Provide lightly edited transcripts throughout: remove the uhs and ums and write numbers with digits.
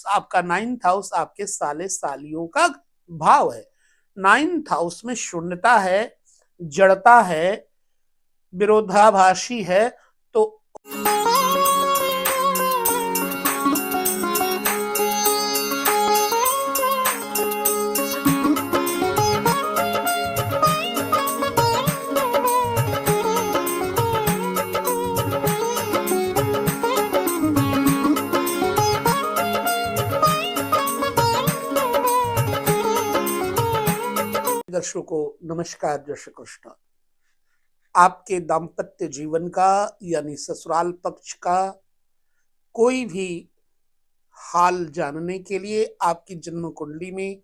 House, आपका 9th house आपके साले सालियों का भाव है। 9th हाउस में शून्यता है, जड़ता है, विरोधाभासी है। तो दर्शकों नमस्कार, जय श्री कृष्ण। आपके दाम्पत्य जीवन का यानी ससुराल पक्ष का कोई भी हाल जानने के लिए आपकी जन्म कुंडली में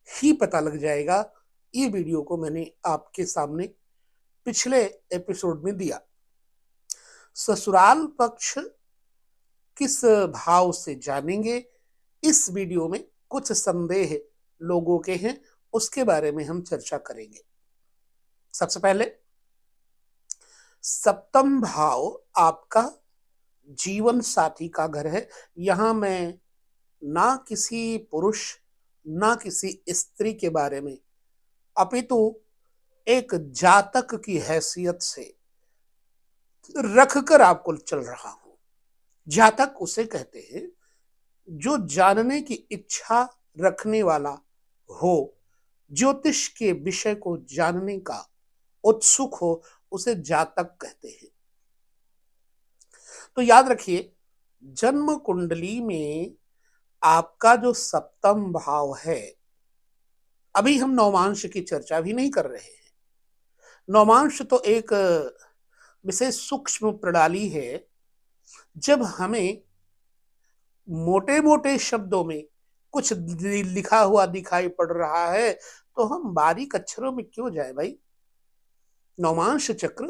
ही पता लग जाएगा। ये वीडियो को मैंने आपके सामने पिछले एपिसोड में दिया। ससुराल पक्ष किस भाव से जानेंगे, इस वीडियो में कुछ संदेह लोगों के हैं, उसके बारे में हम चर्चा करेंगे। सबसे पहले, सप्तम भाव आपका जीवन साथी का घर है। यहां मैं ना किसी पुरुष ना किसी स्त्री के बारे में, अपितु एक जातक की हैसियत से रखकर आपको चल रहा हूं। जातक उसे कहते हैं जो जानने की इच्छा रखने वाला हो, ज्योतिष के विषय को जानने का उत्सुक हो, उसे जातक कहते हैं। तो याद रखिए, जन्म कुंडली में आपका जो सप्तम भाव है, अभी हम नवमांश की चर्चा भी नहीं कर रहे हैं। नवमांश तो एक विशेष सूक्ष्म प्रणाली है। जब हमें मोटे मोटे शब्दों में कुछ लिखा हुआ दिखाई पड़ रहा है तो हम बारीक अक्षरों में क्यों जाए भाई। नवमांश चक्र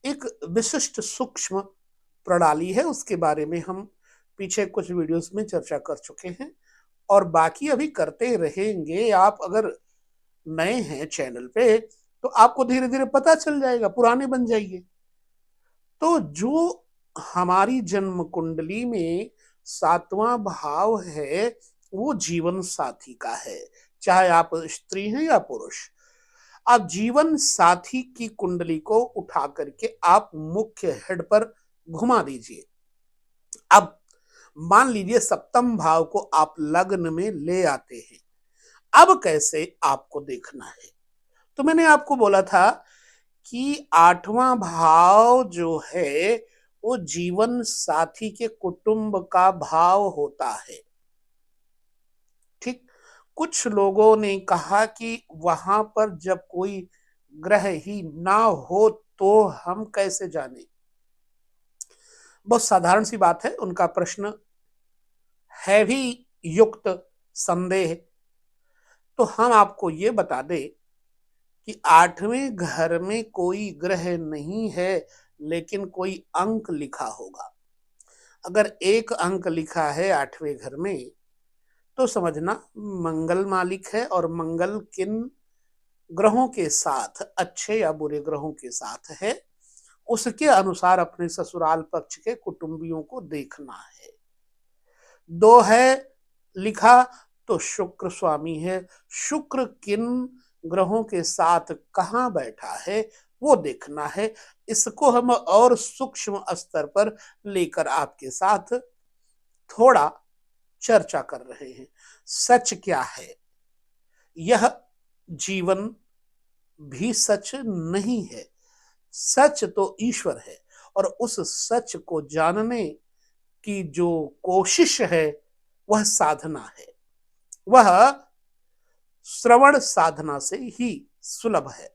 एक विशिष्ट सूक्ष्म प्रणाली है, उसके बारे में हम पीछे कुछ वीडियोस में चर्चा कर चुके हैं और बाकी अभी करते रहेंगे। आप अगर नए हैं चैनल पे तो आपको धीरे धीरे पता चल जाएगा, पुराने बन जाइए। तो जो हमारी जन्म कुंडली में 7वां भाव है वो जीवन साथी का है, चाहे आप स्त्री हैं या पुरुष। आप जीवन साथी की कुंडली को उठा करके आप मुख्य हेड पर घुमा दीजिए। अब मान लीजिए सप्तम भाव को आप लग्न में ले आते हैं। अब कैसे आपको देखना है, तो मैंने आपको बोला था कि 8वां भाव जो है वो जीवन साथी के कुटुंब का भाव होता है। ठीक, कुछ लोगों ने कहा कि वहां पर जब कोई ग्रह ही ना हो तो हम कैसे जाने। बहुत साधारण सी बात है, उनका प्रश्न है भी युक्त संदेह। तो हम आपको ये बता दें कि 8वें घर में कोई ग्रह नहीं है, लेकिन कोई अंक लिखा होगा। अगर एक अंक लिखा है 8वें घर में तो समझना मंगल मालिक है, और मंगल किन ग्रहों के साथ, अच्छे या बुरे ग्रहों के साथ है, उसके अनुसार अपने ससुराल पक्ष के कुटुंबियों को देखना है। 2 है लिखा तो शुक्र स्वामी है, शुक्र किन ग्रहों के साथ कहाँ बैठा है वो देखना है। इसको हम और सूक्ष्म स्तर पर लेकर आपके साथ थोड़ा चर्चा कर रहे हैं। सच क्या है, यह जीवन भी सच नहीं है। सच तो ईश्वर है, और उस सच को जानने की जो कोशिश है वह साधना है। वह श्रवण साधना से ही सुलभ है।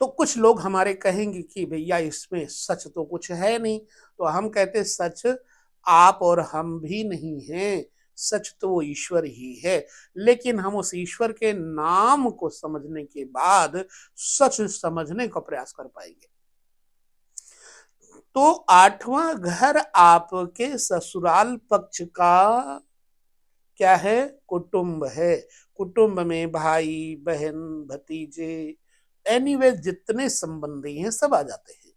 तो कुछ लोग हमारे कहेंगे कि भैया इसमें सच तो कुछ है नहीं। तो हम कहते सच आप और हम भी नहीं हैं, सच तो वो ईश्वर ही है। लेकिन हम उस ईश्वर के नाम को समझने के बाद सच समझने का प्रयास कर पाएंगे। तो 8वां घर आपके ससुराल पक्ष का क्या है, कुटुंब है। कुटुंब में भाई बहन भतीजे एनीवे जितने संबंधी हैं सब आ जाते हैं।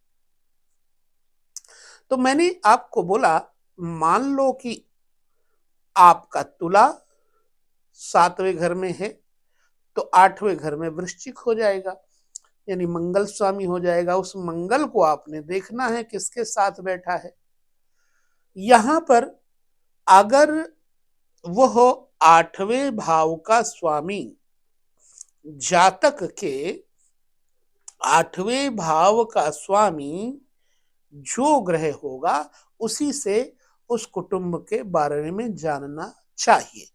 तो मैंने आपको बोला, मान लो कि आपका तुला 7वें घर में है, तो 8वें घर में वृश्चिक हो जाएगा, यानी मंगल स्वामी हो जाएगा। उस मंगल को आपने देखना है किसके साथ बैठा है। यहां पर अगर वह 8वें भाव का स्वामी जातक के 8वें भाव का स्वामी जो ग्रह होगा उसी से उस कुटुंब के बारे में जानना चाहिए।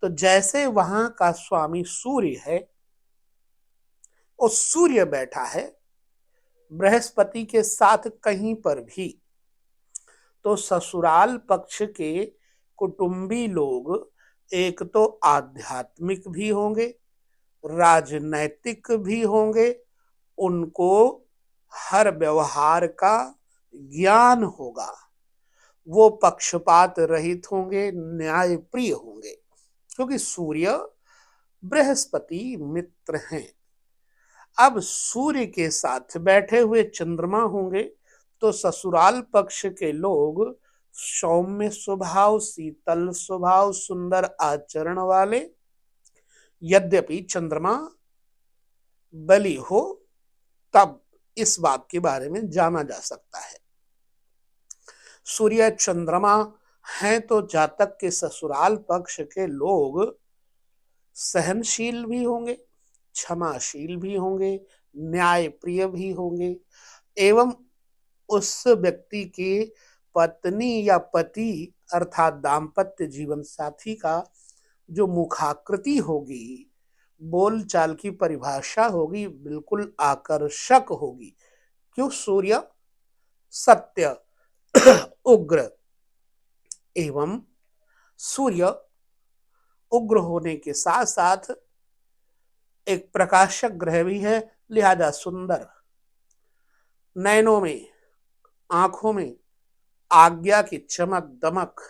तो जैसे वहां का स्वामी सूर्य है और सूर्य बैठा है बृहस्पति के साथ कहीं पर भी, तो ससुराल पक्ष के कुटुंबी लोग एक तो आध्यात्मिक भी होंगे, राजनैतिक भी होंगे, उनको हर व्यवहार का ज्ञान होगा, वो पक्षपात रहित होंगे, न्याय प्रिय होंगे, क्योंकि सूर्य बृहस्पति मित्र हैं। अब सूर्य के साथ बैठे हुए चंद्रमा होंगे तो ससुराल पक्ष के लोग सौम्य स्वभाव, शीतल स्वभाव, सुंदर आचरण वाले, यद्यपि चंद्रमा बलि हो तब इस बात के बारे में जाना जा सकता है। सूर्य चंद्रमा हैं तो जातक के ससुराल पक्ष के लोग सहनशील भी होंगे, क्षमाशील भी होंगे, न्याय प्रिय भी होंगे, एवं उस व्यक्ति की पत्नी या पति अर्थात दाम्पत्य जीवन साथी का जो मुखाकृति होगी, बोलचाल की परिभाषा होगी, बिल्कुल आकर्षक होगी। क्यों? सूर्य सत्य उग्र, एवं सूर्य उग्र होने के साथ साथ एक प्रकाशक ग्रह भी है, लिहाजा सुंदर, नैनों में, आंखों में आज्ञा की चमक दमक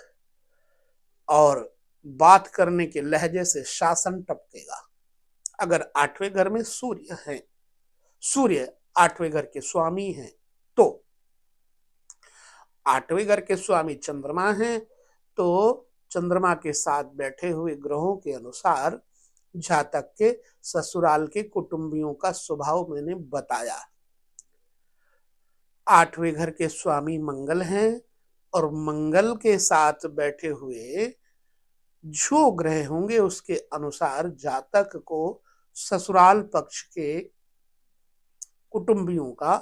और बात करने के लहजे से शासन टपकेगा। अगर 8वें घर में सूर्य है, सूर्य 8वें घर के स्वामी हैं, तो 8वें घर के स्वामी चंद्रमा हैं, तो चंद्रमा के साथ बैठे हुए ग्रहों के अनुसार जातक के ससुराल के कुटुंबियों का स्वभाव मैंने बताया। 8वें घर के स्वामी मंगल हैं और मंगल के साथ बैठे हुए जो ग्रह होंगे उसके अनुसार जातक को ससुराल पक्ष के कुटुंबियों का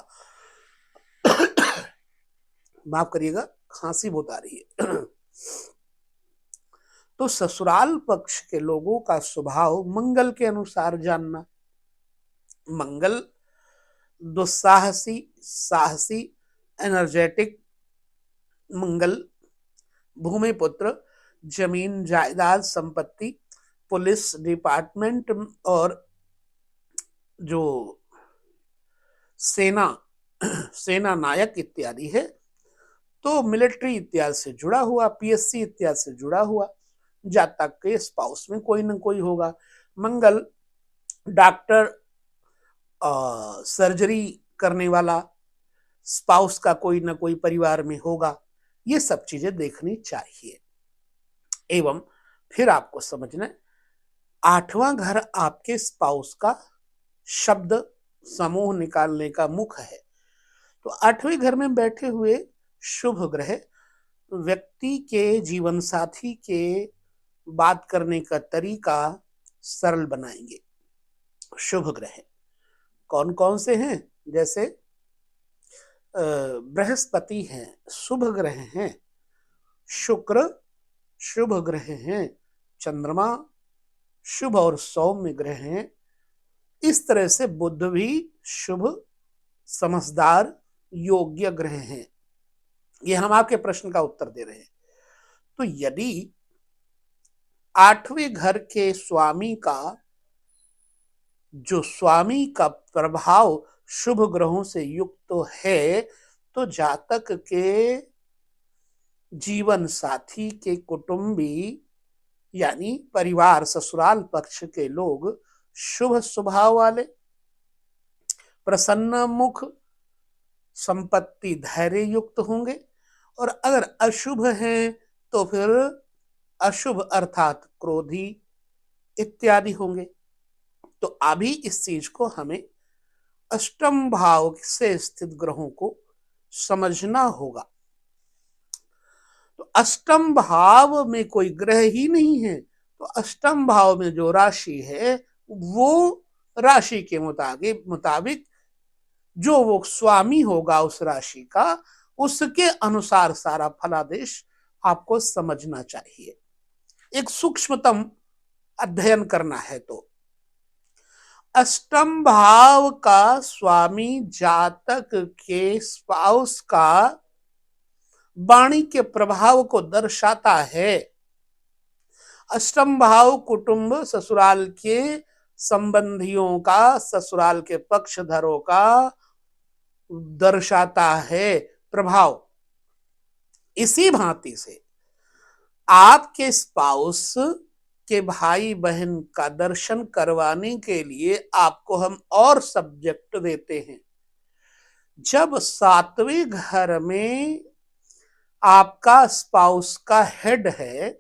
माफ करिएगा, खांसी बहुत आ रही है तो ससुराल पक्ष के लोगों का स्वभाव मंगल के अनुसार जानना। मंगल दुस्साहसी, साहसी, एनर्जेटिक मंगल भूमिपुत्र, जमीन जायदाद संपत्ति, पुलिस डिपार्टमेंट और जो सेना नायक इत्यादि है, तो मिलिट्री इत्यादि से जुड़ा हुआ, पीएससी इत्यादि से जुड़ा हुआ जातक के स्पाउस में कोई न कोई होगा। मंगल डॉक्टर, सर्जरी करने वाला स्पाउस का कोई न कोई परिवार में होगा। ये सब चीजें देखनी चाहिए। एवं फिर आपको समझना, 8वां घर आपके स्पाउस का शब्द समूह निकालने का मुख है। तो 8वें घर में बैठे हुए शुभ ग्रह व्यक्ति के जीवन साथी के बात करने का तरीका सरल बनाएंगे। शुभ ग्रह कौन कौन से हैं? जैसे बृहस्पति हैं, शुभ ग्रह हैं, शुक्र शुभ ग्रह हैं, चंद्रमा शुभ और सौम्य ग्रह हैं। इस तरह से बुध भी शुभ, समझदार, योग्य ग्रह हैं। ये हम आपके प्रश्न का उत्तर दे रहे हैं। तो यदि 8वें घर के स्वामी का जो स्वामी का प्रभाव शुभ ग्रहों से युक्त तो है, तो जातक के जीवन साथी के कुटुंबी यानी परिवार, ससुराल पक्ष के लोग शुभ स्वभाव वाले, प्रसन्न मुख, संपत्ति धैर्य युक्त होंगे। और अगर अशुभ हैं तो फिर अशुभ अर्थात क्रोधी इत्यादि होंगे। तो अभी इस चीज को हमें अष्टम भाव से स्थित ग्रहों को समझना होगा। तो अष्टम भाव में कोई ग्रह ही नहीं है, तो अष्टम भाव में जो राशि है वो राशि के मुताबिक जो वो स्वामी होगा उस राशि का, उसके अनुसार सारा फलादेश आपको समझना चाहिए। एक सूक्ष्मतम अध्ययन करना है तो अष्टम भाव का स्वामी जातक के स्पाउस का वाणी के प्रभाव को दर्शाता है। अष्टम भाव कुटुंब ससुराल के संबंधियों का, ससुराल के पक्षधरों का दर्शाता है प्रभाव। इसी भांति से आपके स्पाउस के भाई बहन का दर्शन करवाने के लिए आपको हम और सब्जेक्ट देते हैं। जब सातवें घर में आपका स्पाउस का हेड है,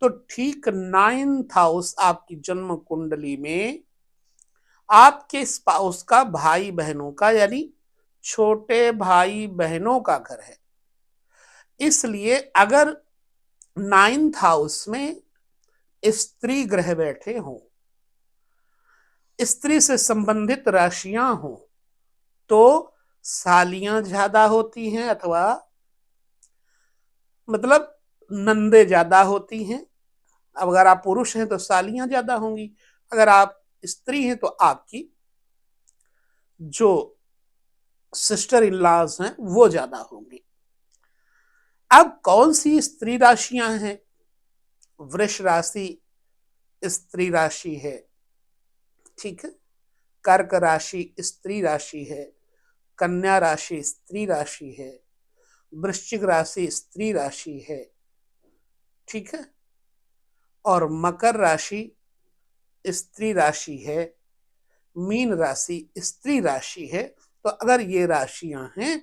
तो ठीक 9th हाउस आपकी जन्म कुंडली में आपके स्पाउस का भाई बहनों का यानी छोटे भाई बहनों का घर है। इसलिए अगर 9th हाउस में स्त्री ग्रह बैठे हों, स्त्री से संबंधित राशियां हों, तो सालियां ज्यादा होती हैं, अथवा मतलब नंदे ज्यादा होती हैं। अब अगर आप पुरुष हैं तो सालियां ज्यादा होंगी, अगर आप स्त्री हैं तो आपकी जो सिस्टर इन लॉज हैं वो ज्यादा होंगी। अब कौन सी स्त्री राशियां हैं? वृष राशि स्त्री राशि है, ठीक है। कर्क राशि स्त्री राशि है, कन्या राशि स्त्री राशि है, वृश्चिक राशि स्त्री राशि है, ठीक है। और मकर राशि स्त्री राशि है, मीन राशि स्त्री राशि है। तो अगर ये राशियां हैं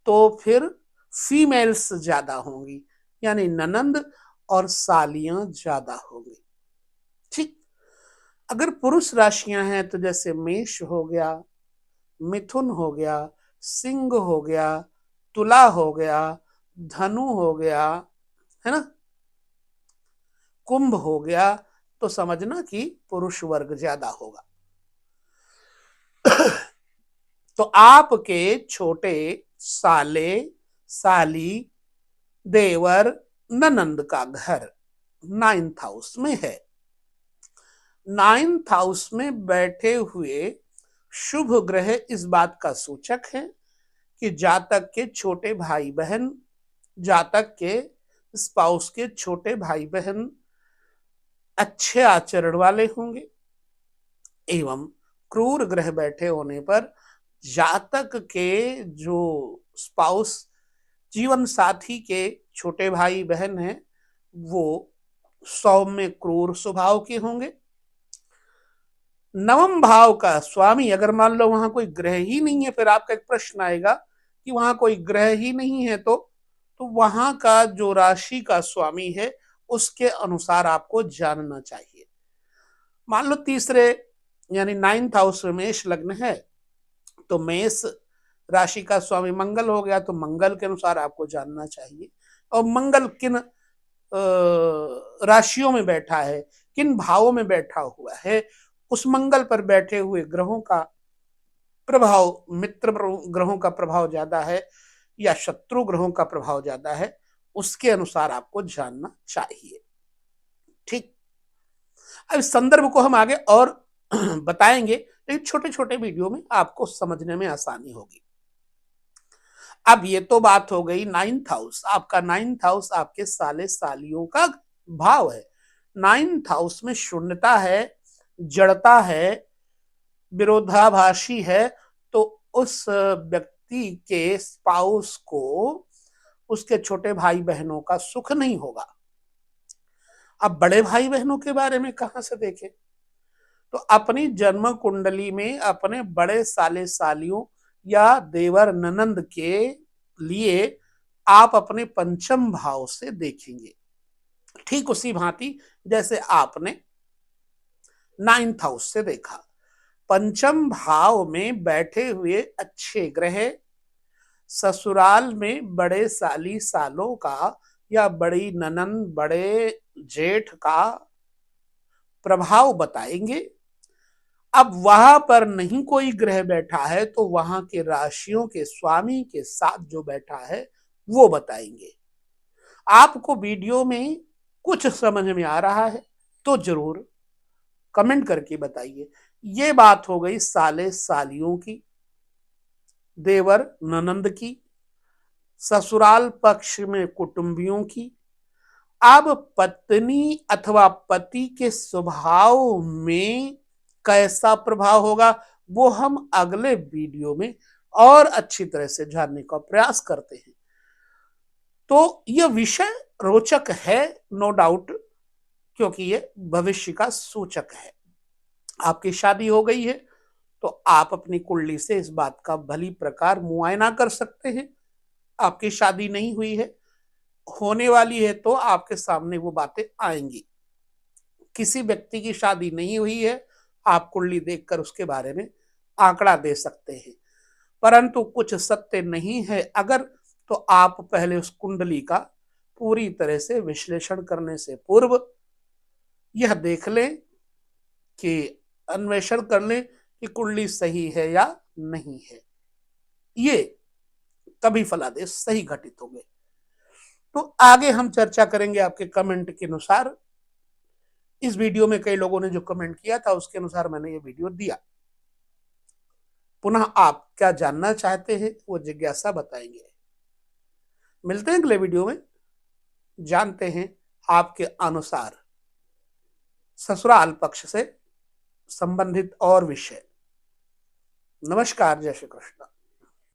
तो फिर फीमेल्स ज्यादा होंगी, यानी ननंद और सालियां ज्यादा होंगी, ठीक। अगर पुरुष राशियां हैं तो जैसे मेष हो गया, मिथुन हो गया, सिंह हो गया, तुला हो गया, धनु हो गया, है ना, कुंभ हो गया, तो समझना कि पुरुष वर्ग ज्यादा होगा। तो आपके छोटे साले, साली, देवर, ननंद का घर 9th हाउस में है। 9th हाउस में बैठे हुए शुभ ग्रह इस बात का सूचक है कि जातक के छोटे भाई बहन, जातक के स्पाउस के छोटे भाई बहन अच्छे आचरण वाले होंगे। एवं क्रूर ग्रह बैठे होने पर जातक के जो स्पाउस, जीवन साथी के छोटे भाई बहन हैं, वो सौम्य क्रूर स्वभाव के होंगे। नवम भाव का स्वामी अगर मान लो वहां कोई ग्रह ही नहीं है, फिर आपका एक प्रश्न आएगा कि वहां कोई ग्रह ही नहीं है तो वहां का जो राशि का स्वामी है उसके अनुसार आपको जानना चाहिए। मान लो तीसरे यानी 9th हाउस में मेष लग्न है, तो मेष राशि का स्वामी मंगल हो गया, तो मंगल के अनुसार आपको जानना चाहिए। और मंगल किन राशियों में बैठा है, किन भावों में बैठा हुआ है, उस मंगल पर बैठे हुए ग्रहों का प्रभाव, मित्र ग्रहों का प्रभाव ज्यादा है या शत्रु ग्रहों का प्रभाव ज्यादा है, उसके अनुसार आपको जानना चाहिए, ठीक। अब इस संदर्भ को हम आगे और बताएंगे, लेकिन छोटे छोटे वीडियो में आपको समझने में आसानी होगी। अब ये तो बात हो गई 9th हाउस। आपका 9th हाउस आपके साले सालियों का भाव है। 9th हाउस में शून्यता है, जड़ता है, विरोधाभासी है, तो उस व्यक्ति के स्पाउस को उसके छोटे भाई बहनों का सुख नहीं होगा। अब बड़े भाई बहनों के बारे में कहां से देखें? तो अपनी जन्म कुंडली में अपने बड़े साले सालियों या देवर ननंद के लिए आप अपने पंचम भाव से देखेंगे। ठीक उसी भांति जैसे आपने 9th हाउस से देखा, पंचम भाव में बैठे हुए अच्छे ग्रह ससुराल में बड़े साली सालों का या बड़ी ननंद बड़े जेठ का प्रभाव बताएंगे। अब वहां पर नहीं कोई ग्रह बैठा है तो वहां के राशियों के स्वामी के साथ जो बैठा है वो बताएंगे। आपको वीडियो में कुछ समझ में आ रहा है तो जरूर कमेंट करके बताइए। ये बात हो गई साले सालियों की, देवर ननंद की, ससुराल पक्ष में कुटुंबियों की। अब पत्नी अथवा पति के स्वभाव में कैसा प्रभाव होगा वो हम अगले वीडियो में और अच्छी तरह से जानने का प्रयास करते हैं। तो यह विषय रोचक है, नो डाउट, क्योंकि ये भविष्य का सूचक है। आपकी शादी हो गई है तो आप अपनी कुंडली से इस बात का भली प्रकार मुआयना कर सकते हैं। आपकी शादी नहीं हुई है, होने वाली है, तो आपके सामने वो बातें आएंगी। किसी व्यक्ति की शादी नहीं हुई है, आप कुंडली देखकर उसके बारे में आंकड़ा दे सकते हैं, परंतु कुछ सत्य नहीं है अगर, तो आप पहले उस कुंडली का पूरी तरह से विश्लेषण करने से पूर्व यह देख लें कि अन्वेषण कर लें कि कुंडली सही है या नहीं है। ये तभी फलादेश सही घटित होंगे। तो आगे हम चर्चा करेंगे आपके कमेंट के अनुसार। इस वीडियो में कई लोगों ने जो कमेंट किया था उसके अनुसार मैंने ये वीडियो दिया। पुनः आप क्या जानना चाहते हैं वो जिज्ञासा बताएंगे। मिलते हैं अगले वीडियो में, जानते हैं आपके अनुसार ससुराल पक्ष से संबंधित और विषय। नमस्कार, जय श्री कृष्ण।